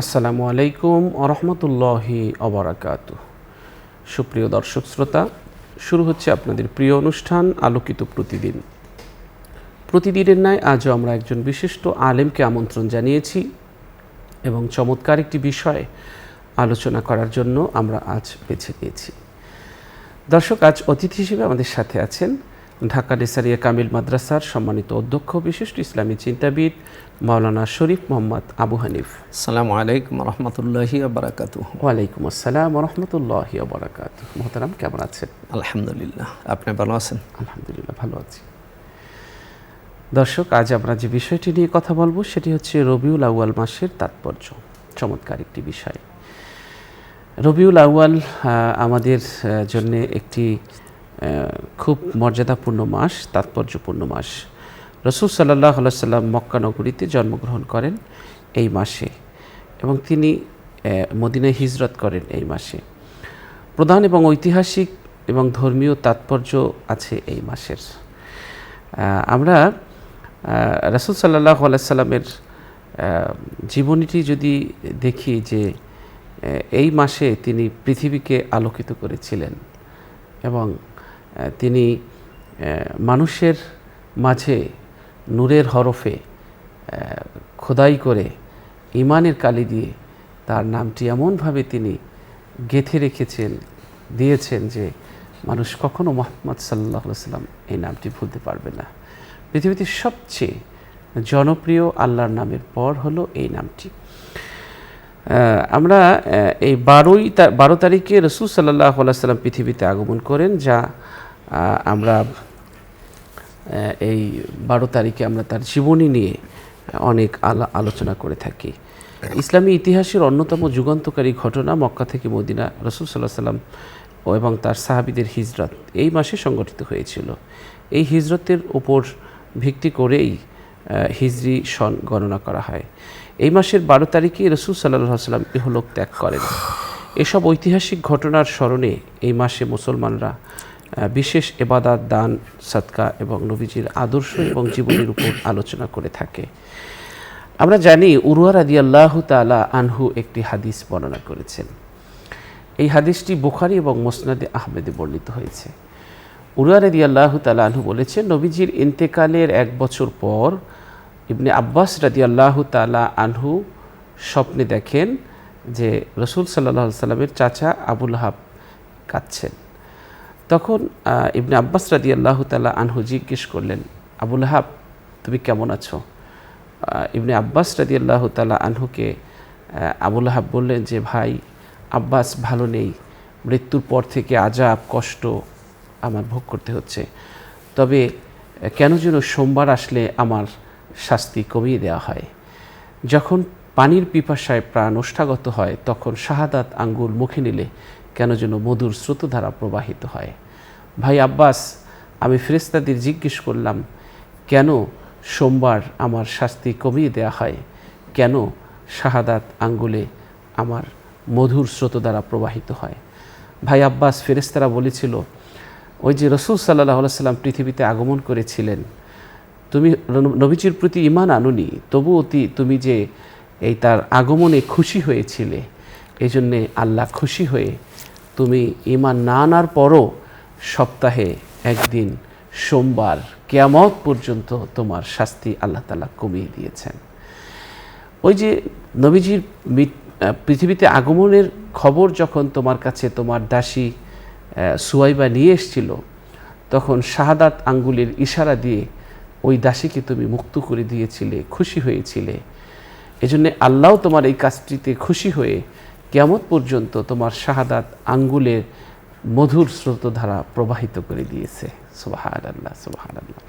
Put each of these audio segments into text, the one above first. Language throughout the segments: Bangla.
আসসালামু আলাইকুম ওরহমতুল্লাহি অবরাকাতুহ। সুপ্রিয় দর্শক শ্রোতা, শুরু হচ্ছে আপনাদের প্রিয় অনুষ্ঠান আলোকিত প্রতিদিন। প্রতিদিনের ন্যায় আজও আমরা একজন বিশিষ্ট আলেমকে আমন্ত্রণ জানিয়েছি এবং চমৎকার একটি বিষয়ে আলোচনা করার জন্য আমরা আজ বেছে নিয়েছি। দর্শক, আজ অতিথি হিসেবে আমাদের সাথে আছেন ঢাকা নেসারিয়া কামিল মাদ্রাসার সম্মানিত অধ্যক্ষ, বিশিষ্ট ইসলামী চিন্তাবিদ মাওলানা শরীফ মোহাম্মদ আবু হানিফ। আসসালামু আলাইকুম রহমতুল্লাহি বারাকাতুহ। ওয়ালাইকুম আসসালাম রহমতুল্লাহি বারাকাতুহ। মোহতারাম, কেমন আছেন? আলহামদুলিল্লাহ, আপনি ভালো আছেন? আলহামদুলিল্লাহ, ভালো আছি। দর্শক, আজ আমরা যে বিষয়টি নিয়ে কথা বলবো সেটি হচ্ছে রবিউল আউয়াল মাসের তাৎপর্য। চমৎকার একটি বিষয়। রবিউল আউয়াল আমাদের জন্য একটি খুব মর্যাদাপূর্ণ মাস, তাৎপর্যপূর্ণ মাস। রাসূল সাল্লাল্লাহু আলাইহি সাল্লাম মক্কা নগরীতে জন্মগ্রহণ করেন এই মাসে এবং তিনি মদিনায় হিজরত করেন এই মাসে। প্রধান এবং ঐতিহাসিক এবং ধর্মীয় তাৎপর্য আছে এই মাসের। আমরা রাসূল সাল্লাল্লাহু আলাইহি সাল্লামের জীবনীটি যদি দেখি যে এই মাসে তিনি পৃথিবীকে আলোকিত করেছিলেন এবং তিনি মানুষের মাঝে নূরের হরফে খোদাই করে ইমানের কালি দিয়ে তার নামটি এমনভাবে তিনি গেঁথে দিয়েছেন যে মানুষ কখনো মুহাম্মদ সাল্লাল্লাহু আলাইহি সাল্লাম এই নামটি ভুলতে পারবে না। পৃথিবীতে সবচেয়ে জনপ্রিয় আল্লাহর নামের পর হলো এই নামটি। আমরা এই 12 তারিখে রাসূল সাল্লাল্লাহু আলাইহি সাল্লাম পৃথিবীতে আগমন করেন, যা আমরা এই 12 তারিখে আমরা তার জীবনী নিয়ে অনেক আলোচনা করে থাকি। ইসলামী ইতিহাসের অন্যতম যুগান্তকারী ঘটনা মক্কা থেকে মদিনা রাসূল সাল্লাল্লাহু আলাইহি সাল্লাম এবং তার সাহাবীদের হিজরত এই মাসে সংগঠিত হয়েছিল। এই হিজরতের উপর ভিত্তি করেই হিজরি সন গণনা করা হয়। এই মাসের 12 তারিখে রাসূল সাল্লাল্লাহু আলাইহি সাল্লাম ইহলোক ত্যাগ করেন। এসব ঐতিহাসিক ঘটনার স্মরণে এই মাসে মুসলমানরা বিশেষ ইবাদত, দান, সাদকা এবং নবীজির আদর্শ এবং জীবনের উপর আলোচনা করে থাকে। আমরা জানি উরওয়া রাদিয়াল্লাহু তাআলা আনহু একটি হাদিস বর্ণনা করেছেন। এই হাদিসটি বুখারী এবং মুসনাদে আহমেদে বর্ণিত হয়েছে। উরওয়া রাদিয়াল্লাহু তাআলা আনহু বলেছেন, নবীজির ইন্তেকালের 1 বছর পর ইবনে আব্বাস রাদিয়াল্লাহু তাআলা আনহু স্বপ্নে দেখেন যে রাসূল সাল্লাল্লাহু আলাইহি সাল্লামের চাচা আবু লাহাব কাঁদছেন। তখন ইবনে আব্বাস রাদিয়াল্লাহু তাআলা আনহু জিজ্ঞেস করলেন, আবু লাহাব, তুমি কেমন আছো? ইবনে আব্বাস রাদিয়াল্লাহু তাআলা আনহুকে আবু লাহাব বললেন যে, ভাই আব্বাস, ভালো নেই, মৃত্যুর পর থেকে আযাব, কষ্ট আমার ভোগ করতে হচ্ছে। তবে কেন যেন সোমবার আসলে আমার শাস্তি কমিয়ে দেওয়া হয়। যখন পানির পিপাসায় প্রাণ ওষ্ঠাগত হয় তখন শাহাদাত আঙ্গুল মুখে নিলে কেন যেন মধুর স্রোতধারা প্রবাহিত হয়। ভাই আব্বাস, আমি ফেরেশতাদের জিজ্ঞেস করলাম, কেন সোমবার আমার শাস্তি কমিয়ে দেওয়া হয়, কেন শাহাদাত আঙ্গুলে আমার মধুর স্রোতধারা প্রবাহিত হয়? ভাই আব্বাস, ফেরেশতারা বলেছিল, ওই যে রাসূল সাল্লাল্লাহু আলাইহি সাল্লাম পৃথিবীতে আগমন করেছিলেন, তুমি নবীজির প্রতি ঈমান আনুনি, তবুও তুমি যে এই তার আগমনে খুশি হয়েছিলে, এই জন্যে আল্লাহ খুশি হয়ে তুমি ঈমান না আনার পরও সপ্তাহে একদিন সোমবার কিয়ামত পর্যন্ত তোমার শাস্তি আল্লাহ তাআলা কমিয়ে দিয়েছেন। ওই যে নবীজির পৃথিবীতে আগমনের খবর যখন তোমার কাছে তোমার দাসী সুয়াইবা নিয়ে এসেছিল, তখন শাহাদাত আঙ্গুলের ইশারা দিয়ে ওই দাসীকে তুমি মুক্ত করে দিয়েছিলে, খুশি হয়েছিলে। এজন্য আল্লাহ তোমার এই কাজটিতে খুশি হয়ে কিয়ামত পর্যন্ত তোমার শাহাদাত আঙ্গুলের মধুর স্রোতধারা প্রবাহিত করে দিয়েছে। সুবহানাল্লাহ, সুবহানাল্লাহ।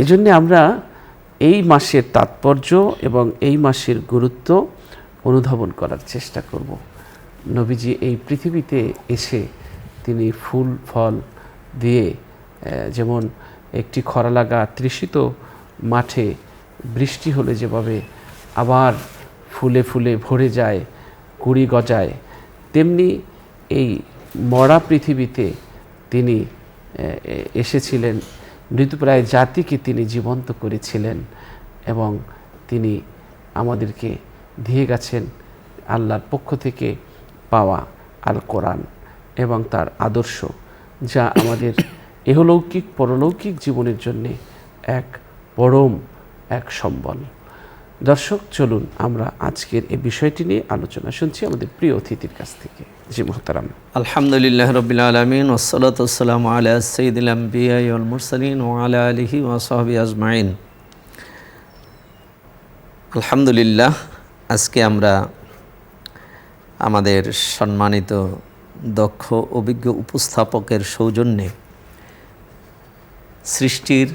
এজন্য আমরা এই মাসের তাৎপর্য এবং এই মাসের গুরুত্ব অনুধাবন করার চেষ্টা করব। নবীজি এই পৃথিবীতে এসে তিনি ফুল ফল দিয়ে, যেমন একটি খরা লাগা তৃষিত মাঠে বৃষ্টি হলে যেভাবে আবার ফুলে ফুলে ভরে যায়, কুড়ি গজায়, তেমনি এই মরা পৃথিবীতে তিনি এসেছিলেন, মৃতপ্রায় জাতিকে তিনি জীবন্ত করেছিলেন এবং তিনি আমাদেরকে দিয়ে গেছেন আল্লাহর পক্ষ থেকে পাওয়া আল কোরআন এবং তার আদর্শ, যা আমাদের ইহলৌকিক পরলৌকিক জীবনের জন্যে এক পরম এক সম্বল। দর্শক, চলুন আমরা আজকের এই বিষয়টি নিয়ে আলোচনা শুনছি আমাদের প্রিয় অতিথির কাছ থেকে। জি মোহতারাম। আলহামদুলিল্লাহ রাব্বিল আলামিন ওয়াসসালাতু ওয়াসসালামু আলা সাইয়্যিদিল আমবিয়া ওয়াল মুরসালিন ওয়া আলা আলিহি ওয়া সাহবিহি আজমাইন। আলহামদুলিল্লাহ, আজকে আমরা আমাদের সম্মানিত দক্ষ অভিজ্ঞ উপস্থাপকের সৌজন্যে সৃষ্টির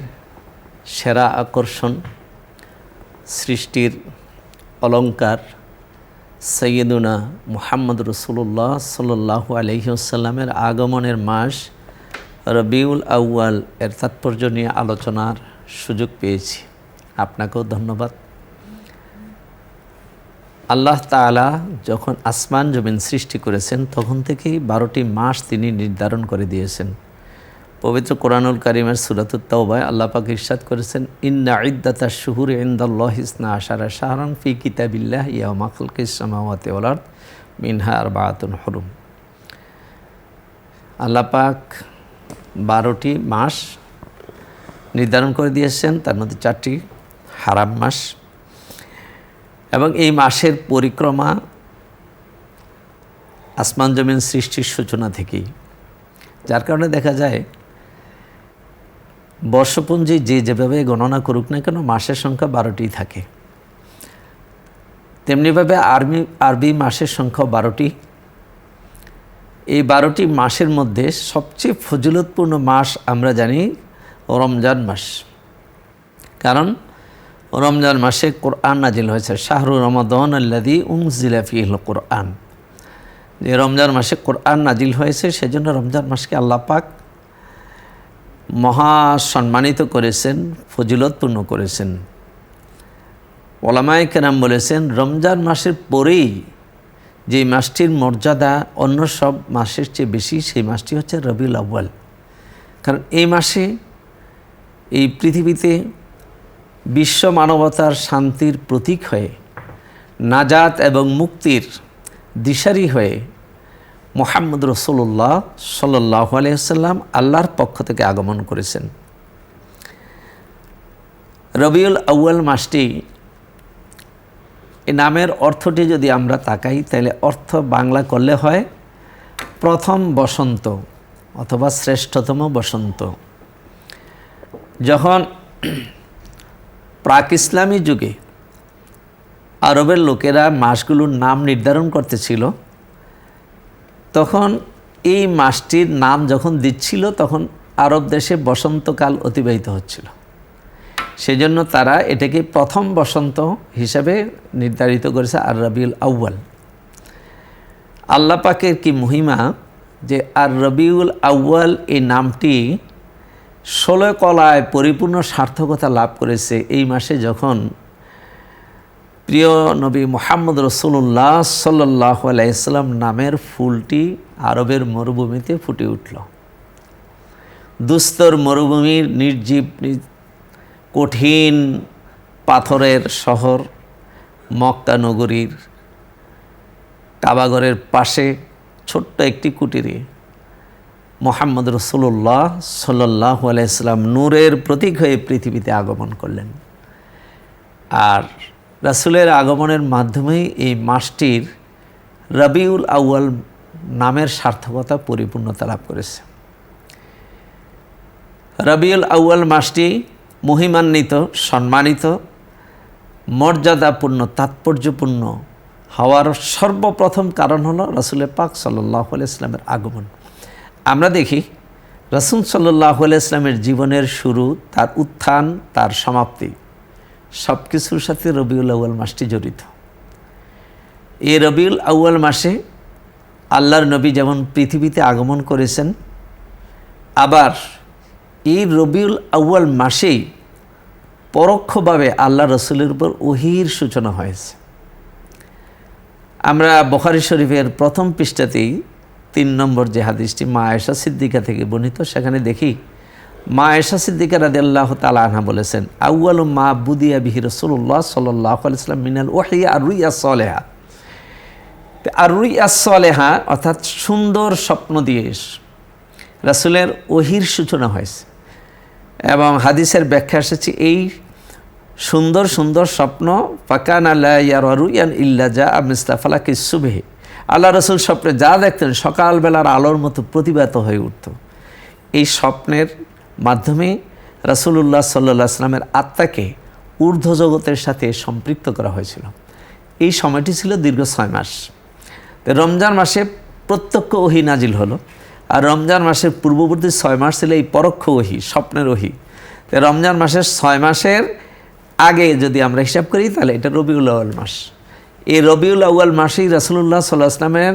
সেরা আকর্ষণ, সৃষ্টির অলংকার সৈয়দুনা মুহাম্মদ রাসূলুল্লাহ সাল্লাল্লাহু আলাইহি ওয়াসাল্লামের আগমনের মাস রবিউল আউয়াল এর তাৎপর্য নিয়ে আলোচনার সুযোগ পেয়েছি। আপনাকেও ধন্যবাদ। আল্লাহ তাআলা যখন আসমান জমিন সৃষ্টি করেছেন তখন থেকেই 12টি মাস তিনি নির্ধারণ করে দিয়েছেন। পবিত্র কোরআনুল কারীমের সূরাতুত তাওবায় আল্লাহ পাক ইরশাদ করেছেন, ইন্না ইদ্দাতাশ শুহুরি ইনদাল্লাহি 12 শাহরান ফি কিতাবিল্লাহ ইয়াওমা খালকিস সামাওয়াতি ওয়াল আরদ মিনহা আরবাআতুন হুরুম। আল্লাহ পাক 12টি মাস নির্ধারণ করে দিয়েছেন, তার মধ্যে 4টি হারাম মাস, এবং এই মাসের পরিক্রমা আসমান জমিন সৃষ্টির সূচনা থেকেই, যার কারণে দেখা যায় বর্ষপঞ্জি যে যেভাবে গণনা করুক না কেন মাসের সংখ্যা 12টি থাকে। তেমনিভাবে আরবি মাসের সংখ্যা 12টি। এই 12টি মাসের মধ্যে সবচেয়ে ফজিলতপূর্ণ মাস আমরা জানি রমজান মাস, কারণ রমজান মাসে কোরআন নাজিল হয়েছে। শাহরু রমাদান আল্লাযী উনজিলা ফীহিল কোরআন, যে রমজান মাসে কোরআন নাজিল হয়েছে, সেজন্য রমজান মাসকে আল্লাহ পাক মহা সম্মানিত করেছেন, ফজিলতপূর্ণ করেছেন। ওলামায়ে কেরাম বলেছেন রমজান মাসের পরেই যে মাসটির মর্যাদা অন্য সব মাসের চেয়ে বেশি, সেই মাসটি হচ্ছে রবিউল আউয়াল। কারণ এই মাসে এই পৃথিবীতে বিশ্ব মানবতার শান্তির প্রতীক হয়ে, নাজাত এবং মুক্তির দিশারি হয়ে মুহাম্মদ রাসূলুল্লাহ সাল্লাল্লাহু আলাইহি ওয়াসাল্লাম আল্লাহর পক্ষ থেকে আগমন করেছেন। রবিউল আউয়াল মাসটি, এই নামের অর্থটি যদি আমরা তাকাই তাহলে অর্থ বাংলা করলে হয় প্রথম বসন্ত অথবা শ্রেষ্ঠতম বসন্ত। যখন প্রাক ইসলামী যুগে আরবের লোকেরা মাসগুলোর নাম নির্ধারণ করতেছিল, তখন এই মাসটির নাম যখন দিচ্ছিল তখন আরব দেশে বসন্তকাল অতিবাহিত হচ্ছিল, সেজন্য তারা এটাকে প্রথম বসন্ত হিসাবে নির্ধারিত করেছে আর রবিউল আউয়াল। আল্লাহ পাকের কি মহিমা যে আর রবিউল আউয়াল এই নামটি 16 কলায় পরিপূর্ণ সার্থকতা লাভ করেছে এই মাসে, যখন প্রিয় নবী মুহাম্মদ রাসূলুল্লাহ সাল্লাল্লাহু আলাইহি ওয়াসাল্লাম নামের ফুলটি আরবের মরুভূমিতে ফুটে উঠল। দুস্তর মরুভূমির নির্জীব কঠিন পাথরের শহর মক্কা নগরীর কাবাগরের পাশে ছোট্ট একটি কুটিরে মুহাম্মদ রাসূলুল্লাহ সাল্লাল্লাহু আলাইহি ওয়াসাল্লাম নূরের প্রতীক হয়ে পৃথিবীতে আগমন করলেন। আর রাসূলের আগমনের মাধ্যমেই এই মাসটির রবিউল আউয়াল নামের সার্থকতা পরিপূর্ণতা লাভ করেছে। রবিউল আউয়াল মাসটি মহিমান্বিত, সম্মানিত, মর্যাদাপূর্ণ, তাৎপর্যপূর্ণ হওয়ার সর্বপ্রথম কারণ হলো রাসূল পাক সাল্লাল্লাহু আলাইহি ওয়াসাল্লামের আগমন। আমরা দেখি রাসূল সাল্লাল্লাহু আলাইহি ওয়াসাল্লামের জীবনের শুরু, তার উত্থান, তার সমাপ্তি সব কিছুর সাথে রবিউল আউয়াল মাসটি জড়িত। এই রবিউল আউয়াল মাসে আল্লাহর নবী যেমন পৃথিবীতে আগমন করেছেন, আবার এই রবিউল আউয়াল মাসেই পরোক্ষভাবে আল্লাহ রসুলের উপর ওহীর সূচনা হয়েছে। আমরা বুখারী শরীফের প্রথম পৃষ্ঠাতেই 3 নম্বর যে হাদিসটি মা আয়েশা সিদ্দিকা থেকে বর্ণিত, সেখানে দেখি মা আয়েশা সিদ্দিকা রাদিয়াল্লাহু তাআলা আনহা বলেছেন, আউয়ালু মা বুদিয়া বিহি রাসূলুল্লাহ সাল্লাল্লাহু আলাইহি ওয়াসাল্লাম মিনাল ওয়াহয়ি আর-রুইয়া সালেহা। আর-রুইয়া সালেহা অর্থাৎ সুন্দর স্বপ্ন দিয়ে রাসূলের ওহির সূচনা হয়েছে। এবং হাদিসের ব্যাখ্যা এসেছে এই সুন্দর সুন্দর স্বপ্ন ফাকানা লা ইয়ারা রুয়ান ইল্লা জাআ মিসলা ফালাকিস সুবহি। আল্লাহ রসুল স্বপ্নে যা দেখতেন সকালবেলার আলোর মতো প্রতিভাত হয়ে উঠত। এই স্বপ্নের মাধ্যমে রাসূলুল্লাহ সাল্লাল্লাহু আলাইহি ওয়াসাল্লামের আত্মাকে ঊর্ধ্ব জগতের সাথে সম্পৃক্ত করা হয়েছিল। এই সময়টি ছিল দীর্ঘ 6 মাস। রমজান মাসে প্রত্যক্ষ ওহী নাজিল হলো, আর রমজান মাসের পূর্ববর্তী 6 মাস ছিল এই পরোক্ষ ওহী, স্বপ্নের ওহী। রমজান মাসের 6 মাসের আগে যদি আমরা হিসাব করি তাহলে এটা রবিউল আউয়াল মাস। এই রবিউল আউয়াল মাসেই রাসূলুল্লাহ সাল্লাল্লাহু আলাইহি ওয়াসাল্লামের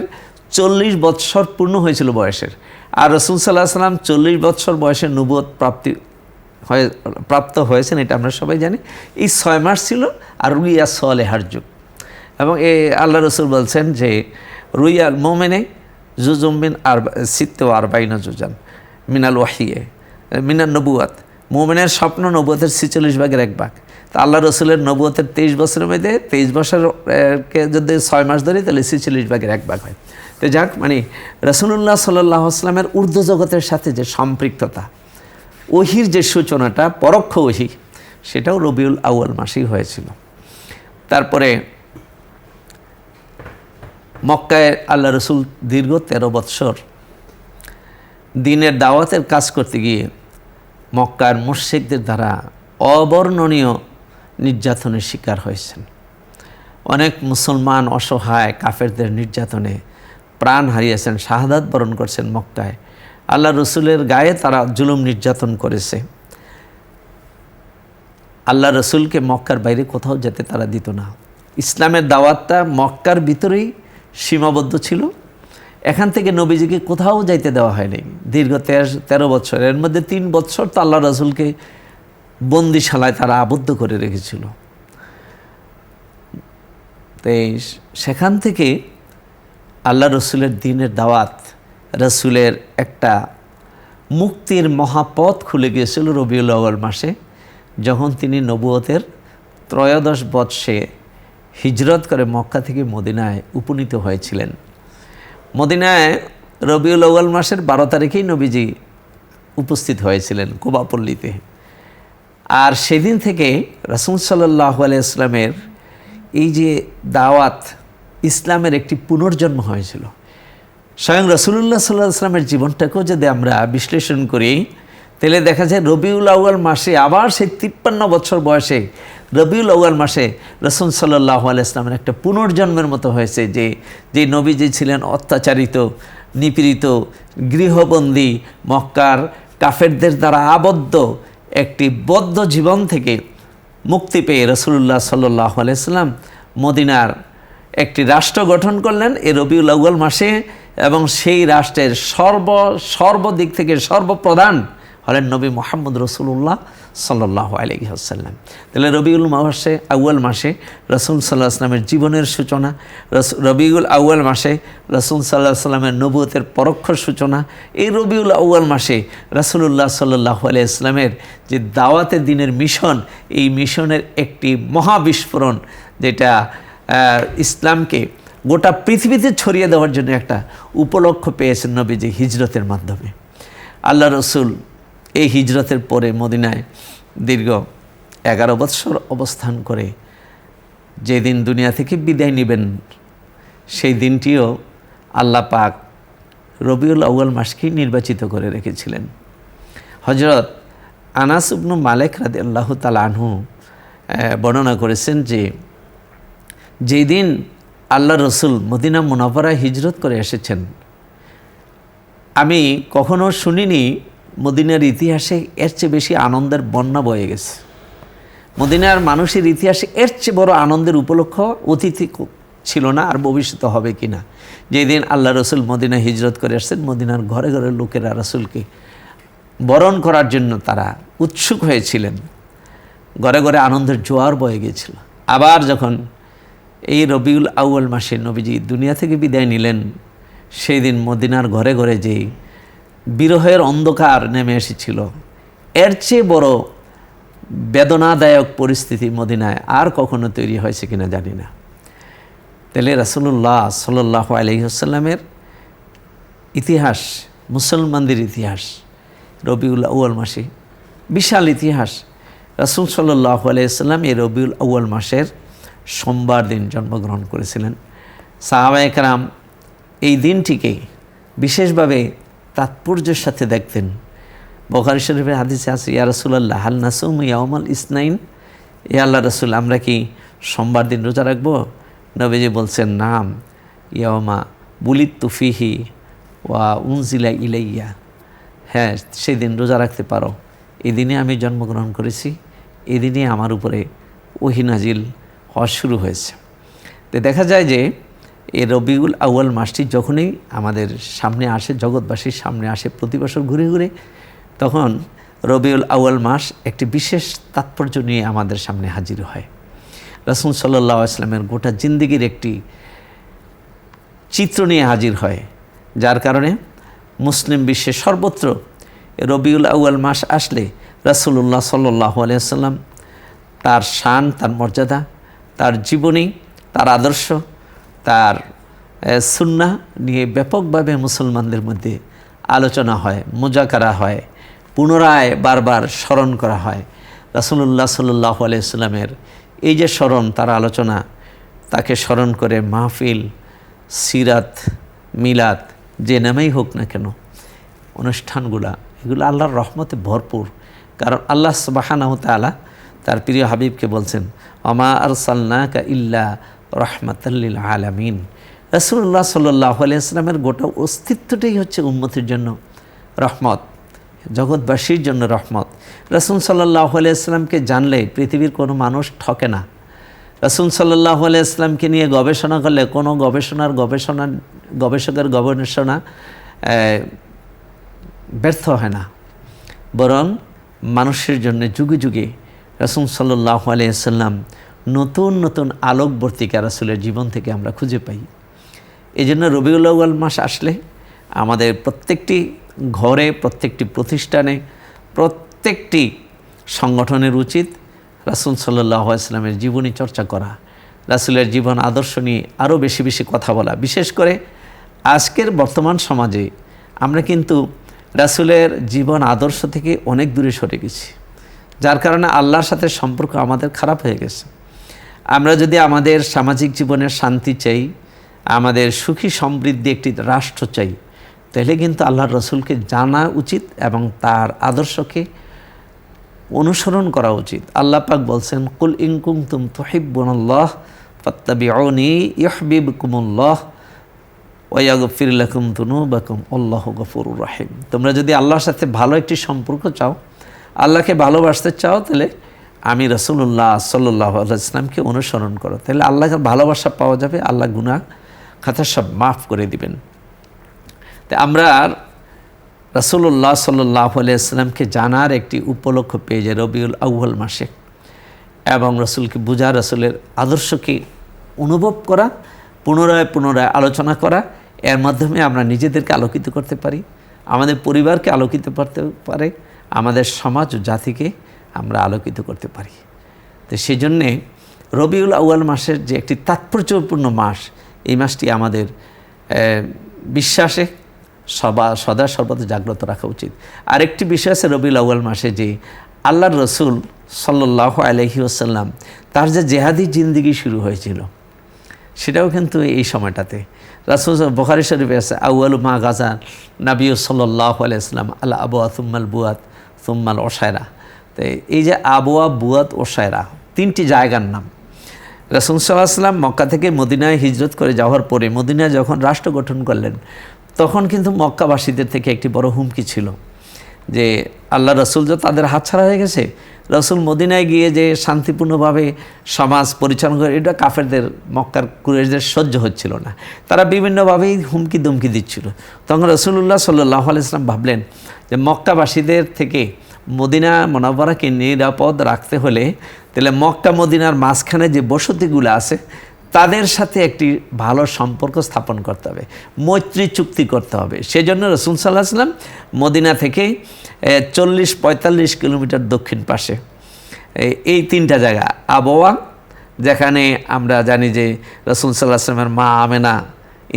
40 বৎসর পূর্ণ হয়েছিল বয়সের। আর রাসূল সাল্লাল্লাহু আলাইহি ওয়াসাল্লাম 40 বৎসর বয়সে নবুয়ত প্রাপ্ত হয়েছেন, এটা আমরা সবাই জানি। এই 6 মাস ছিল আর রুইয়া সালেহার যুগ। এবং আল্লাহ রসুল বলছেন যে রুইয়াল মোমেনে জুজুমিন সিত্তে আরবাইনা জুজান মিনাল ওয়াহিয়ে মিনাল নবুয়াত। মোমেনের স্বপ্ন নবুয়তের 46 ভাগের 1 ভাগ। তা আল্লাহ রসুলের নবুয়তের 23 বছরের মধ্যে 23 বছরকে যদি 6 মাস ধরি তাহলে 46 ভাগের 1 ভাগ হয়। তো যাক, মানে রাসূলুল্লাহ সাল্লাল্লাহু আলাইহি ওয়াসাল্লামের ঊর্ধ্ব জগতের সাথে যে সম্পৃক্ততা, ওহির যে সূচনাটা পরোক্ষ ওহী, সেটাও রবিউল আউয়াল মাসেই হয়েছিল। তারপরে মক্কায় আল্লাহ রসুল দীর্ঘ 13 বৎসর দ্বীনের দাওয়াতের কাজ করতে গিয়ে মক্কার মুশরিকদের দ্বারা অবর্ণনীয় নির্যাতনের শিকার হয়েছেন। অনেক মুসলমান অসহায় কাফেরদের নির্যাতনে প্রাণ হারিয়েছেন, শাহাদাত বরণ করছেন মক্কায়। আল্লাহ রসুলের গায়ে তারা জুলুম নির্যাতন করেছে। আল্লাহ রসুলকে মক্কার বাইরে কোথাও যেতে তারা দিত না। ইসলামের দাওয়াতটা মক্কার ভিতরেই সীমাবদ্ধ ছিল। এখান থেকে নবীজিকে কোথাও যাইতে দেওয়া হয়নি দীর্ঘ 13 বছর। এর মধ্যে 3 বছর তো আল্লাহ রসুলকে বন্দিশালায় তারা আবদ্ধ করে রেখেছিল। তাই সেখান থেকে আল্লাহ রসুলের দ্বীনের দাওয়াত, রসুলের একটা মুক্তির মহাপথ খুলে গিয়েছিল রবিউল আউয়াল মাসে, যখন তিনি নবুয়তের 13 বৎসরে হিজরত করে মক্কা থেকে মদিনায় উপনীত হয়েছিলেন। মদিনায় রবিউল আউয়াল মাসের 12 তারিখেই নবীজি উপস্থিত হয়েছিলেন কুবা পল্লীতে। আর সেদিন থেকে রাসূল সাল্লাল্লাহু আলাইহি ওয়াসাল্লামের এই যে দাওয়াত, ইসলামের একটি পুনর্জন্ম হয়েছিল। স্বয়ং রাসূলুল্লাহ সাল্লাল্লাহু আলাইহি ওয়াসাল্লামের জীবনটাকেও যদি আমরা বিশ্লেষণ করি তাহলে দেখা যায় রবিউল আউয়াল মাসে আবার সেই 53 বছর বয়সে রবিউল আউয়াল মাসে রাসূল সাল্লাল্লাহু আলাইহি ওয়াসাল্লামের একটা পুনর্জন্মের মতো হয়েছে। যে নবীজি ছিলেন অত্যাচারিত, নিপীড়িত, গৃহবন্দী, মক্কার কাফেরদের দ্বারা আবদ্ধ একটি বদ্ধ জীবন থেকে মুক্তি পেয়ে রাসূলুল্লাহ সাল্লাল্লাহু আলাইহি ওয়াসাল্লাম মদিনার একটি রাষ্ট্র গঠন করলেন এই রবিউল আউয়াল মাসে। এবং সেই রাষ্ট্রের সর্বদিক থেকে সর্বপ্রধান হলেন নবী মুহাম্মদ রাসূলুল্লাহ সাল্লাল্লাহু আলাইহি ওয়াসাল্লাম। তাহলে রবিউল আউয়াল মাসে রাসূল সাল্লাল্লাহু আলাইহি ওয়াসাল্লামের জীবনের সূচনা, রবিউল আউয়াল মাসে রাসূল সাল্লাল্লাহু আলাইহি ওয়াসাল্লামের নবুয়তের পরোক্ষ সূচনা। এই রবিউল আউয়াল মাসে রাসূলুল্লাহ সাল্লাল্লাহু আলাইহি ওয়াসাল্লামের যে দাওয়াতের দিনের মিশন, এই মিশনের একটি মহাবিস্ফোরণ, যেটা ইসলামকে গোটা পৃথিবীতে ছড়িয়ে দেওয়ার জন্য একটা উপলক্ষ পেয়েছেন নবীজি হিজরতের মাধ্যমে। আল্লাহ রসুল এই হিজরতের পরে মদিনায় দীর্ঘ 11 বৎসর অবস্থান করে যেদিন দুনিয়া থেকে বিদায় নেবেন, সেই দিনটিও আল্লাহ পাক রবিউল আউয়াল মাসকেই নির্বাচিত করে রেখেছিলেন। হযরত আনাস ইবনে মালিক রাদিয়াল্লাহু তাআলা আনহু বর্ণনা করেছেন যে যেদিন আল্লাহ রসুল মদিনা মুনাওয়ারায় হিজরত করে এসেছেন, আমি কখনো শুনিনি মদিনার ইতিহাসে এর চেয়ে বেশি আনন্দের বন্যা বয়ে গেছে। মদিনার মানুষের ইতিহাসে এর চেয়ে বড় আনন্দের উপলক্ষ অতীতে ছিল না, আর ভবিষ্যতে হবে কি না। যেদিন আল্লাহ রসুল মদিনা হিজরত করে আসছেন, মদিনার ঘরে ঘরে লোকেরা রসুলকে বরণ করার জন্য তারা উৎসুক হয়েছিলেন। ঘরে ঘরে আনন্দের জোয়ার বয়ে গিয়েছিল। আবার যখন এই রবিউল আউয়াল মাসে নবীজি দুনিয়া থেকে বিদায় নিলেন, সেই দিন মদিনার ঘরে ঘরে যেই বিরহের অন্ধকার নেমে এসেছিল, এর চেয়ে বড় বেদনাদায়ক পরিস্থিতি মদিনায় আর কখনো তৈরি হয়েছে কিনা জানি না। তাহলে রাসূলুল্লাহ সাল্লাল্লাহু আলাইহি ওয়াসাল্লামের ইতিহাস, মুসলমানদের ইতিহাস, রবিউল আউয়াল মাসে বিশাল ইতিহাস। রাসূল সাল্লাল্লাহু আলাইহি ওয়াসাল্লাম এই রবিউল আউয়াল মাসের সোমবার দিন জন্মগ্রহণ করেছিলেন। সাহাবায়ে কেরাম এই দিনটিকে বিশেষভাবে তাৎপর্যের সাথে দেখতেন। বুখারী শরীফের হাদিসে আছে, ইয়া রাসূলুল্লাহ হাল নাসুমু ইয়াউমাল ইসনাইন, ইয়া আল্লাহ রাসূল আমরা কি সোমবার দিন রোজা রাখবো? নবীজি বলছেন, নাম ইয়াউমা বুলিতু ফিহি ওয়া উনজিলা ইলাইয়া, হ্যাঁ সেই দিন রোজা রাখতে পারো, এই দিনে আমি জন্মগ্রহণ করেছি, এই দিনে আমার উপরে ওহী নাজিল হওয়া শুরু হয়েছে। তো দেখা যায় যে এই রবিউল আউয়াল মাসটি যখনই আমাদের সামনে আসে, জগৎবাসীর সামনে আসে প্রতি বছর ঘুরে ঘুরে, তখন রবিউল আউয়াল মাস একটি বিশেষ তাৎপর্য নিয়ে আমাদের সামনে হাজির হয়। রাসূল সাল্লাল্লাহু আলাইহি ওয়াসাল্লামের গোটা জিন্দেগির একটি চিত্র নিয়ে হাজির হয়, যার কারণে মুসলিম বিশ্বের সর্বত্র রবিউল আউয়াল মাস আসলে রাসূলুল্লাহ সাল্লাল্লাহু আলাইহি ওয়াসাল্লাম তার শান, তার মর্যাদা, তার জীবনী, তার আদর্শ, তার সুন্নাহ নিয়ে ব্যাপকভাবে মুসলমানদের মধ্যে আলোচনা হয়, মুজাকারা হয়, পুনরায় বারবার স্মরণ করা হয়। রাসূলুল্লাহ সাল্লাল্লাহু আলাইহি ওয়াসাল্লামের এই যে স্মরণ, তার আলোচনা, তাকে স্মরণ করে মাহফিল, সিরাত, মিলাদ, যে নামেই হোক না কেন অনুষ্ঠানগুলা, এগুলো আল্লাহর রহমতে ভরপুর। কারণ আল্লাহ সুবহানাহু ওয়া তাআলা তার প্রিয় হাবিবকে বলছেন, ওমা আরসালনাকা ইল্লা রাহমাতাল লিল আলামিন। রাসূলুল্লাহ সাল্লাল্লাহু আলাইহি ওয়াসাল্লামের গোটা অস্তিত্বটাই হচ্ছে উম্মতের জন্য রহমত, জগৎবাসীর জন্য রহমত। রাসূল সাল্লাল্লাহু আলাইহি ওয়াসাল্লামকে জানলে পৃথিবীর কোনো মানুষ ঠকে না। রাসূল সাল্লাল্লাহু আলাইহি ওয়াসাল্লামকে নিয়ে গবেষণা করলে কোনো গবেষকের গবেষণা ব্যর্থ হয় না, বরং মানুষের জন্য যুগে যুগে রাসূল সাল্লাল্লাহু আলাইহি ওয়াসাল্লাম নতুন নতুন আলোকবর্তিকা রাসূলের জীবন থেকে আমরা খুঁজে পাই। এই জন্য রবিউল আউয়াল মাস আসলে আমাদের প্রত্যেকটি ঘরে, প্রত্যেকটি প্রতিষ্ঠানে, প্রত্যেকটি সংগঠনের উচিত রাসূল সাল্লাল্লাহু আলাইহি ওয়াসাল্লামের জীবনী চর্চা করা, রাসূলের জীবন আদর্শ নিয়ে আরও বেশি বেশি কথা বলা। বিশেষ করে আজকের বর্তমান সমাজে আমরা কিন্তু রাসূলের জীবন আদর্শ থেকে অনেক দূরে সরে গেছি, যার কারণে আল্লাহর সাথে সম্পর্ক আমাদের খারাপ হয়ে গেছে। আমরা যদি আমাদের সামাজিক জীবনের শান্তি চাই, আমাদের সুখী সমৃদ্ধি একটি রাষ্ট্র চাই, তাহলে কিন্তু আল্লাহর রসুলকে জানা উচিত এবং তার আদর্শকে অনুসরণ করা উচিত। আল্লাহ পাক বলছেন, কুল ইন কুনতুম তুহিব্বুনাল্লাহ ফাত্তাবিউনি ইউহিব্বুকুমুল্লাহ ওয়া ইয়াগফির লাকুম যুনুবাকুম আল্লাহু গফুরুর রহিম। তোমরা যদি আল্লাহর সাথে ভালো একটি সম্পর্ক চাও, আল্লাহকে ভালোবাসতে চাও, তাহলে আমি রাসূলুল্লাহ সাল্লাল্লাহু আলাইহি ওয়াসাল্লামকে অনুসরণ করো, তাহলে আল্লাহর ভালোবাসা পাওয়া যাবে, আল্লাহ গুনাহ খাতা সব মাফ করে দিবেন। তো আমরা রাসূলুল্লাহ সাল্লাল্লাহু আলাইহি ওয়াসাল্লামকে জানার একটি উপলক্ষ পেয়ে যাই রবিউল আউয়াল মাসে, এবং রাসূলকে বোঝা, রাসূলের আদর্শকে অনুভব করা, পুনরায় পুনরায় আলোচনা করা। এর মাধ্যমে আমরা নিজেদেরকে আলোকিত করতে পারি, আমাদের পরিবারকে আলোকিত করতে পারে, আমাদের সমাজ ও জাতিকে আমরা আলোকিত করতে পারি। তো সেই জন্যে রবিউল আউয়াল মাসের যে একটি তাৎপর্যপূর্ণ মাস, এই মাসটি আমাদের বিশ্বাসে সদা সর্বদা জাগ্রত রাখা উচিত। আরেকটি বিষয় আছে রবিউল আউয়াল মাসে, যে আল্লাহর রসুল সাল্লাল্লাহু আলাইহি ওয়াসাল্লাম তার যে জেহাদি জিন্দেগি শুরু হয়েছিল, সেটাও কিন্তু এই সময়টাতে। রাসূল বুখারী শরীফে আছে, আউয়ালু মা গাজা নবী সাল্লাল্লাহু আলাইহি ওয়াসাল্লাম আল আবওয়া সুম্মাল বুয়াত সুম্মাল ওশায়রা। তো এই যে আবওয়া, বুয়াত, ওশায়রা তিনটি জায়গার নাম। রাসূল সাল্লাল্লাহু আলাইহি ওয়াসাল্লাম মক্কা থেকে মদিনায় হিজরত করে যাওয়ার পরে মদিনায় যখন রাষ্ট্র গঠন করলেন, তখন কিন্তু মক্কাবাসীদের থেকে একটি বড় হুমকি ছিল যে আল্লাহ রসুল যে তাদের হাতছাড়া হয়ে গেছে, রসুল মদিনায় গিয়ে যে শান্তিপূর্ণভাবে সমাজ পরিচালনা করে, এটা কাফেরদের, মক্কার কুরাইশদের সহ্য হচ্ছিল না। তারা বিভিন্নভাবেই হুমকি দুমকি দিচ্ছিল। তখন রাসূলুল্লাহ সাল্লাল্লাহু আলাইহি ওয়াসাল্লাম ভাবলেন যে মক্কাবাসীদের থেকে মদিনা মুনাওয়ারাকে নিরাপদ রাখতে হলে তাহলে মক্কা মদিনার মাঝখানে যে বসতিগুলো আছে তাদের সাথে একটি ভালো সম্পর্ক স্থাপন করতে হবে, মৈত্রী চুক্তি করতে হবে। সেজন্য রাসূল সাল্লাল্লাহু আলাইহি ওয়াসাল্লাম মদিনা থেকে 40-45 কিলোমিটার দক্ষিণ পাশে এই 3টা জায়গা, আবওয়া, যেখানে আমরা জানি যে রাসূল সাল্লাল্লাহু আলাইহি ওয়াসাল্লামের মা আমেনা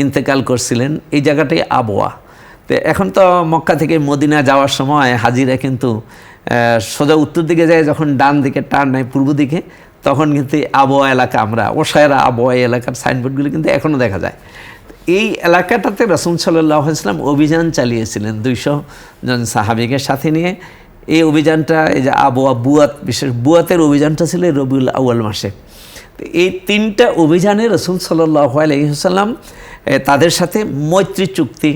ইন্তেকাল করছিলেন, এই জায়গাটাই আবওয়া। তো এখন তো মক্কা থেকে মদিনা যাওয়ার সময় হাজিরা কিন্তু সোজা উত্তর দিকে যায়, যখন ডান দিকে টার্ন নেয় পূর্ব দিকে, তখন কিন্তু আবওয়া এলাকা, আমরা ওশায়রা আবওয়া এলাকার সাইনবোর্ডগুলি কিন্তু এখনও দেখা যায়। এই এলাকাটাতে রাসূল সাল্লাল্লাহু আলাইহি ওয়াসাল্লাম অভিযান চালিয়েছিলেন 200 জন সাহাবীকে সাথে নিয়ে। এই অভিযানটা, এই যে আবওয়া বুয়াত, বিশেষ বুয়াতের অভিযানটা ছিল রবিউল আউয়াল মাসে। তো এই 3টা অভিযানে রাসূল সাল্লাল্লাহু আলাইহি ওয়াসাল্লাম তাদের সাথে মৈত্রী চুক্তি,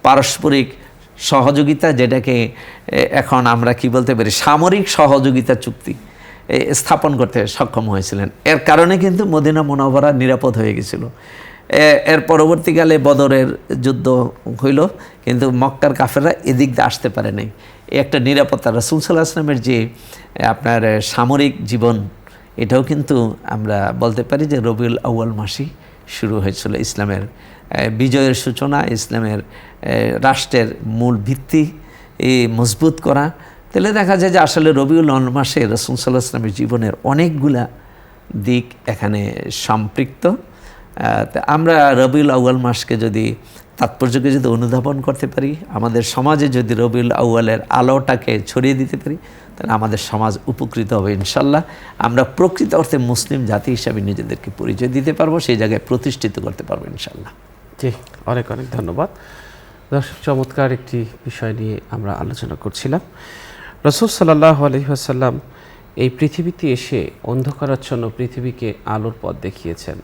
পারস্পরিক সহযোগিতা, যেটাকে এখন আমরা কি বলতে পারি, সামরিক সহযোগিতা চুক্তি স্থাপন করতে সক্ষম হয়েছিলেন। এর কারণে কিন্তু মদিনা মুনাওয়ারা নিরাপদ হয়ে গেছিল। এর পরবর্তীকালে বদরের যুদ্ধ হইল, কিন্তু মক্কার কাফেররা এদিক দিয়ে আসতে পারে নাই। একটা নিরাপত্তা, রাসূল সাল্লাল্লাহু আলাইহি ওয়াসাল্লামের যে আপনার সামরিক জীবন, এটাও কিন্তু আমরা বলতে পারি যে রবিউল আউয়াল মাসেই শুরু হয়েছিল ইসলামের বিজয়ের সূচনা, ইসলামের রাষ্ট্রের মূল ভিত্তি মজবুত করা। তাহলে দেখা যায় যে আসলে রবিউল আউয়াল মাসে রাসূল সাল্লাল্লাহু আলাইহি ওয়াসাল্লামের জীবনের অনেকগুলা দিক এখানে সম্পৃক্ত। আমরা রবিউল আউয়াল মাসকে যদি তাৎপর্যকে যদি অনুধাবন করতে পারি, আমাদের সমাজে যদি রবিউল আউয়ালের আলোটাকে ছড়িয়ে দিতে পারি, তাহলে আমাদের সমাজ উপকৃত হবে ইনশাল্লাহ। আমরা প্রকৃত অর্থে মুসলিম জাতি হিসাবে নিজেদেরকে পরিচয় দিতে পারবো, সেই জায়গায় প্রতিষ্ঠিত করতে পারবো ইনশাল্লাহ। জি, অনেক অনেক ধন্যবাদ। দর্শক, চমৎকার একটি বিষয় নিয়ে আমরা আলোচনা করছিলাম। রাসূল সাল্লাল্লাহু আলাইহি ওয়াসাল্লাম এই পৃথিবীতে এসে অন্ধকারাচ্ছন্ন পৃথিবীকে আলোর পথ দেখিয়েছেন।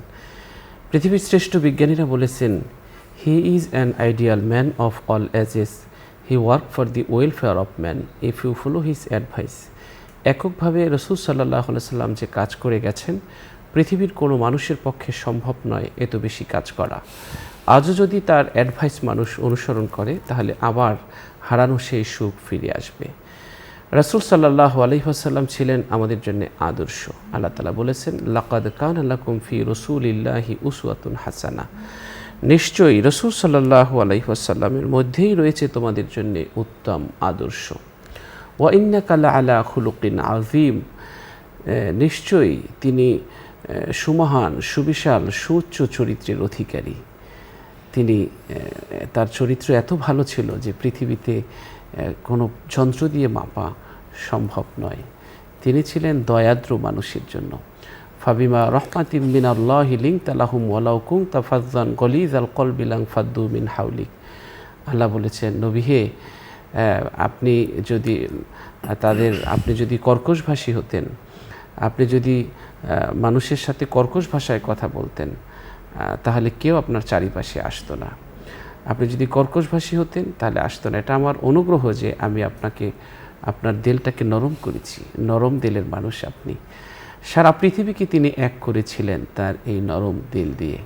পৃথিবীর শ্রেষ্ঠ বিজ্ঞানীরা বলেছেন, he is an ideal man of all ages, he work for the welfare of man if you follow his advice. এককভাবে রাসূল সাল্লাল্লাহু আলাইহি ওয়াসাল্লাম যে কাজ করে গেছেন, পৃথিবীর কোনো মানুষের পক্ষে সম্ভব নয় এত বেশি কাজ করা। আজও যদি তার অ্যাডভাইস মানুষ অনুসরণ করে, তাহলে আবার হারানো সেই সুখ ফিরে আসবে। রাসূল সাল্লাল্লাহু আলাইহি ওয়াসাল্লাম ছিলেন আমাদের জন্য আদর্শ। আল্লাহ তাআলা বলেছেন, লাকাদ কানা লাকুম ফি রাসূলিল্লাহি উসওয়াতুন হাসানা। নিশ্চয়ই রাসূল সাল্লাল্লাহু আলাইহি ওয়াসাল্লামের মধ্যেই রয়েছে তোমাদের জন্য উত্তম আদর্শ। ওয়া ইন্নাকা লাআলা খুলুকিন আযীম। নিশ্চয়ই তিনি সুমহান, সুবিশাল, সুউচ্চ চরিত্রের অধিকারী। তিনি, তার চরিত্র এত ভালো ছিল যে পৃথিবীতে কোনো যন্ত্র দিয়ে মাপা সম্ভব নয়। তিনি ছিলেন দয়াদ্র মানুষের জন্য। ফাবিমা রহমাতিম মিনাল্লাহি লিনতা লাহুম ওয়ালাউ কুনতা ফাজ্জান গলিযাল কলবি লানফাদ্দু মিন হাওলিক। আল্লাহ বলেছেন, নবী হে, আপনি যদি কর্কশভাষী হতেন, আপনি যদি মানুষের সাথে কর্কশ ভাষায় কথা বলতেন, তাহলে কেউ আপনার চারিপাশে আসতো না। আপনি যদি কর্কশভাষী হতেন, তাহলে আসতো না। এটা আমার অনুগ্রহ যে আমি আপনার দিলটাকে নরম করেছি। নরম দিলের মানুষ আপনি। সারা পৃথিবীকে তিনি এক করেছিলেন তার এই নরম দিল দিয়ে।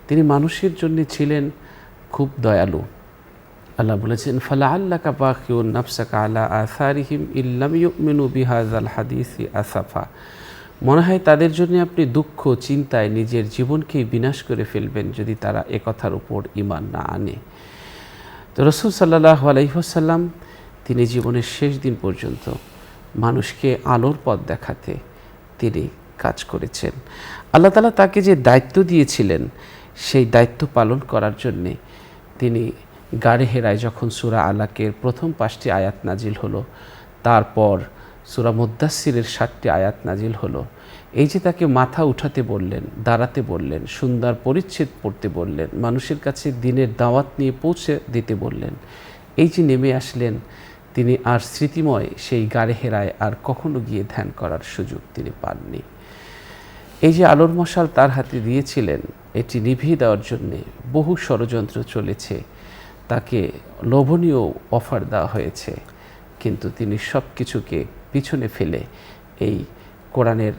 তিনি মানুষের জন্য ছিলেন খুব দয়ালু। আল্লাহ বলেছেন, ফালাআল্লাকা বাখিউন নাফসাকা আলা আসারিহিম ইল্লাম ইউমিনু বিহাযাল হাদিসি আসাফা। মনে হয় তাদের জন্য আপনি দুঃখ চিন্তায় নিজের জীবনকেই বিনাশ করে ফেলবেন যদি তারা একথার উপর ঈমান না আনে। তো রাসূল সাল্লাল্লাহু আলাইহি ওয়াসাল্লাম তিনি জীবনের শেষ দিন পর্যন্ত মানুষকে আলোর পথ দেখাতে তিনি কাজ করেছেন। আল্লাহ তাআলা তাকে যে দায়িত্ব দিয়েছিলেন, সেই দায়িত্ব পালন করার জন্যে তিনি গাড়ে হেরায় যখন সূরা আলাকের প্রথম 5টি আয়াত নাজিল হলো, তারপর সূরা মুদ্দাসসিরের 7টি আয়াত নাজিল হলো, এই যে তাকে মাথা উঠাতে বললেন, দাঁড়াতে বললেন, সুন্দর পরিচ্ছেদ পড়তে বললেন, মানুষের কাছে দিনের দাওয়াত নিয়ে পৌঁছে দিতে বললেন, এই যে নেমে আসলেন, তিনি আর স্মৃতিময় সেই গাড়ে হেরায় আর কখনো গিয়ে ধ্যান করার সুযোগ তিনি পাননি। এই যে আলোর মশাল তার হাতে দিয়েছিলেন, এটি নিভিয়ে দেওয়ার জন্যে বহু ষড়যন্ত্র চলেছে, তাকে লোভনীয় অফার দেওয়া হয়েছে, কিন্তু তিনি সব কিছুকে পিছনে ফেলে এই কোরআনের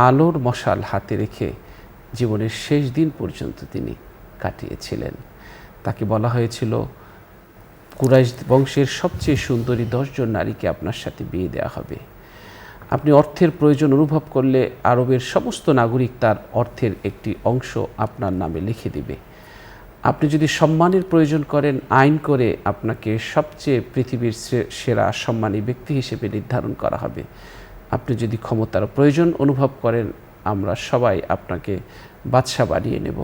আলোর মশাল হাতে রেখে জীবনের শেষ দিন পর্যন্ত তিনি কাটিয়েছিলেন। তাকে বলা হয়েছিল, কুরাইশ বংশের সবচেয়ে সুন্দরী 10 জন নারীকে আপনার সাথে বিয়ে দেওয়া হবে। আপনি অর্থের প্রয়োজন অনুভব করলে আরবের সমস্ত নাগরিক তার অর্থের একটি অংশ আপনার নামে লিখে দিবে। আপনি যদি সম্মানের প্রয়োজন করেন, আইন করে আপনাকে সবচেয়ে পৃথিবীর সেরা সম্মানী ব্যক্তি হিসেবে নির্ধারণ করা হবে। আপনি যদি ক্ষমতার প্রয়োজন অনুভব করেন, আমরা সবাই আপনাকে বাদশা বানিয়ে নেব।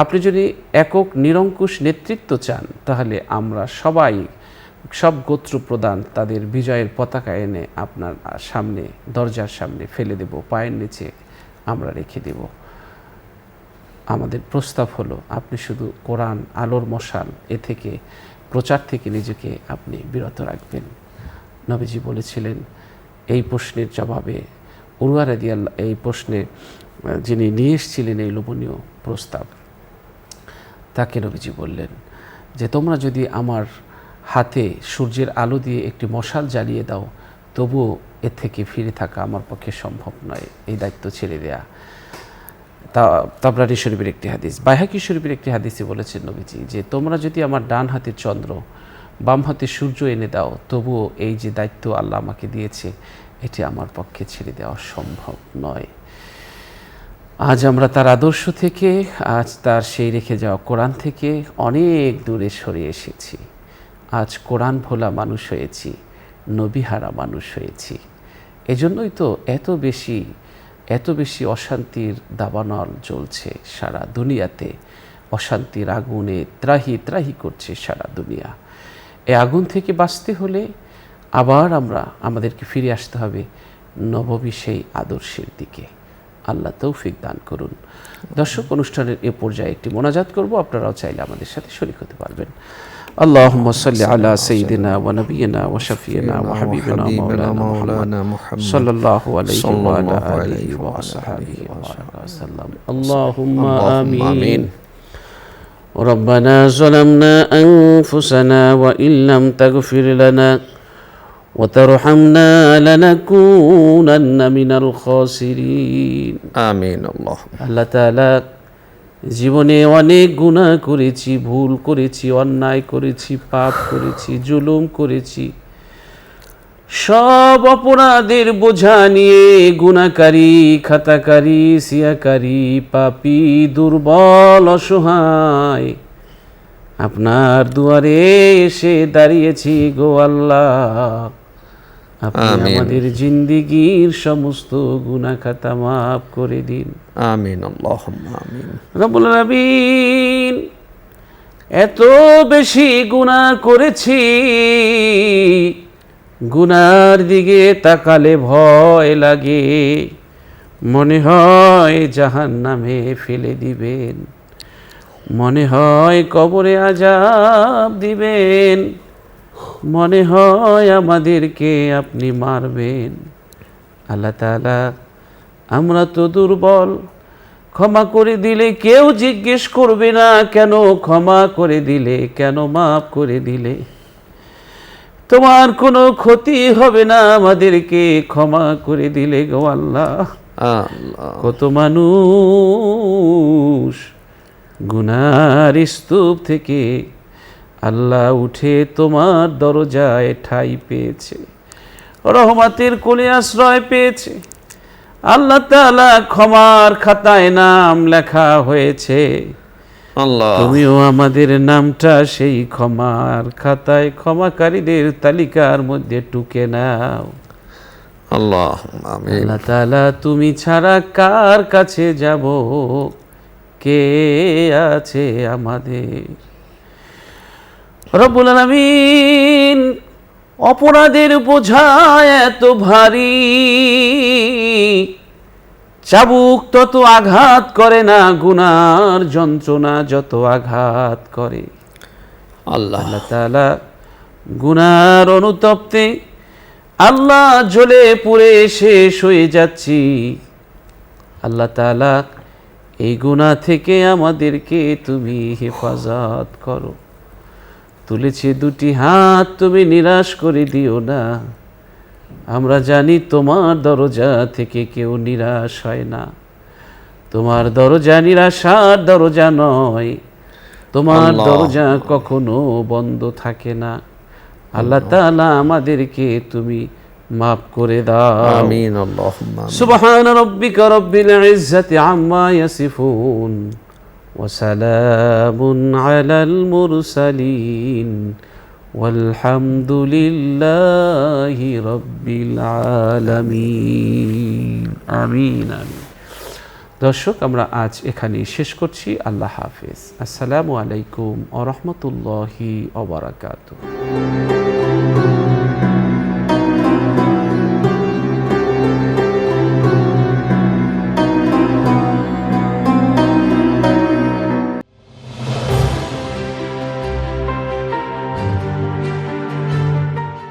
আপনি যদি একক নিরঙ্কুশ নেতৃত্ব চান, তাহলে আমরা সবাই সব গোত্র প্রধান তাদের বিজয়ের পতাকা এনে আপনার সামনে, দরজার সামনে ফেলে দেব, পায়ের নিচে আমরা রেখে দেব। আমাদের প্রস্তাব হলো, আপনি শুধু কোরআন আলোর মশাল এ থেকে প্রচার থেকে নিজেকে আপনি বিরত রাখবেন। নবীজি বলেছিলেন, এই প্রশ্নের জবাবে উরওয়া রাদিয়াল্লাহু এই প্রশ্নে যিনি নিয়ে এসেছিলেন এই লোভনীয় প্রস্তাব, তাকে নবীজি বললেন যে তোমরা যদি আমার হাতে সূর্যের আলো দিয়ে একটি মশাল জ্বালিয়ে দাও, তবুও এর থেকে ফিরে থাকা আমার পক্ষে সম্ভব নয়, এই দায়িত্ব ছেড়ে দেয়া। তাবরানী শরীফের একটি হাদিস, বাইহাকি শরীফের একটি হাদিসে বলেছেন নবীজি যে তোমরা যদি আমার ডান হাতে চন্দ্র, বাম হাতে সূর্য এনে দাও, তবুও এই যে দায়িত্ব আল্লাহ আমাকে দিয়েছে, এটি আমার পক্ষে ছেড়ে দেওয়া সম্ভব নয়। আজ আমরা তার আদর্শ থেকে, আজ তার সেই রেখে যাওয়া কোরআন থেকে অনেক দূরে সরে এসেছি। আজ কোরআন ভোলা মানুষ হয়েছি, নবীহারা মানুষ হয়েছি। এজন্যই তো এত বেশি অশান্তির দাবানল জ্বলছে সারা দুনিয়াতে। অশান্তির আগুনে ত্রাহি ত্রাহি করছে সারা দুনিয়া। এই আগুন থেকে বাঁচতে হলে আবার আমাদেরকে ফিরে আসতে হবে নববী সেই আদর্শের দিকে। আল্লাহ তৌফিক দান করুন। দর্শক, অনুষ্ঠানের এ পর্যায়ে একটি মোনাজাত করব, আপনারাও চাইলে আমাদের সাথে শরীক হতে পারবেন। اللهم صل على سيدنا ونبينا وشفينا وحبيبنا مولانا محمد صلى الله عليه وعلى آله وصحبه وسلم. اللهم آمين. ربنا ظلمنا أنفسنا وإن لم تغفر لنا وترحمنا لنكونن من الخاسرين. آمين. الله تعالى জীবনে অনেক গুনাহ করেছি, ভুল করেছি, অন্যায় করেছি, পাপ করেছি, জুলুম করেছি। সব অপরাধের বোঝা নিয়ে গুনাহকারী, খাতাকারী, সিয়াকারী, পাপী, দুর্বল, অসহায় আপনার দুয়ারে এসে দাঁড়িয়েছি গো আল্লাহ। আপনি আমাদের জিন্দেগীর সমস্ত গুনাহ খাতা মাফ করে দিন। আমিন, আল্লাহুম্মা আমিন। রব্বুল আলামিন, এত বেশি গুনাহ করেছি, গুনার দিকে তাকালে ভয় লাগে, মনে হয় জাহান্নামে ফেলে দিবেন, মনে হয় কবরে আযাব দিবেন, মনে হয় আমাদেরকে আপনি মারবেন। আল্লাহ তাআলা, আমরা তো দুর্বল, ক্ষমা করে দিলে কেউ জিজ্ঞেস করবে না কেন ক্ষমা করে দিলে, কেন মাফ করে দিলে। তোমার কোনো ক্ষতি হবে না আমাদেরকে ক্ষমা করে দিলে গো আল্লাহ। কত মানুষ গুনার স্তূপ থেকে আল্লাহ উঠে তোমার দরজায় ঠাঁই পেয়েছে, রহমতের কোলে আশ্রয় পেয়েছে। আল্লাহ তাআলা ক্ষমার খাতায় নাম লেখা হয়েছে। তুমিও আমাদের নামটা সেই ক্ষমার খাতায়, ক্ষমাকারীদের তালিকার মধ্যে টুকে নাও। আল্লাহ তাআলা, তুমি ছাড়া কার কাছে যাব, কে আছে আমাদের? রব্বুল আলামিন, অপরাধের বোঝা এত ভারী, চাবুক তত আঘাত করে না, গুনার যন্ত্রণা যত আঘাত করে। আল্লাহ তাআলা, গুনার অনুতপ্তে আল্লাহ জ্বলে পুড়ে শেষ হয়ে যাচ্ছি। আল্লাহ তাআলা, এই গুনাহ থেকে আমাদেরকে তুমি হেফাজত করো। তুলেছে দুটি হাত, তুমি নিরাশ করে দিও না। আমরা জানি তোমার দরজা থেকে কেউ নিরাশ হয় না, তোমার দরজা নিরাশার দরজা নয়, তোমার দরজা কখনো বন্ধ থাকে না। আল্লাহ তাআলা, আমাদেরকে তুমি মাফ করে দাও। আমিন আল্লাহুম্মা আমিন। সুবহান রাব্বিকা রাব্বিল ইজ্জাতি আম্মা ইয়াসিফুন ওয়া সালামুন আলাল মুরসালিন ওয়ালহামদুলিল্লাহি রাব্বিল আলামিন। আমিন আমিন। দর্শক, আমরা আজ এখানেই শেষ করছি। আল্লাহ হাফেজ। আসসালামু আলাইকুম ওয়া রাহমাতুল্লাহি ওয়া বারাকাতুহু।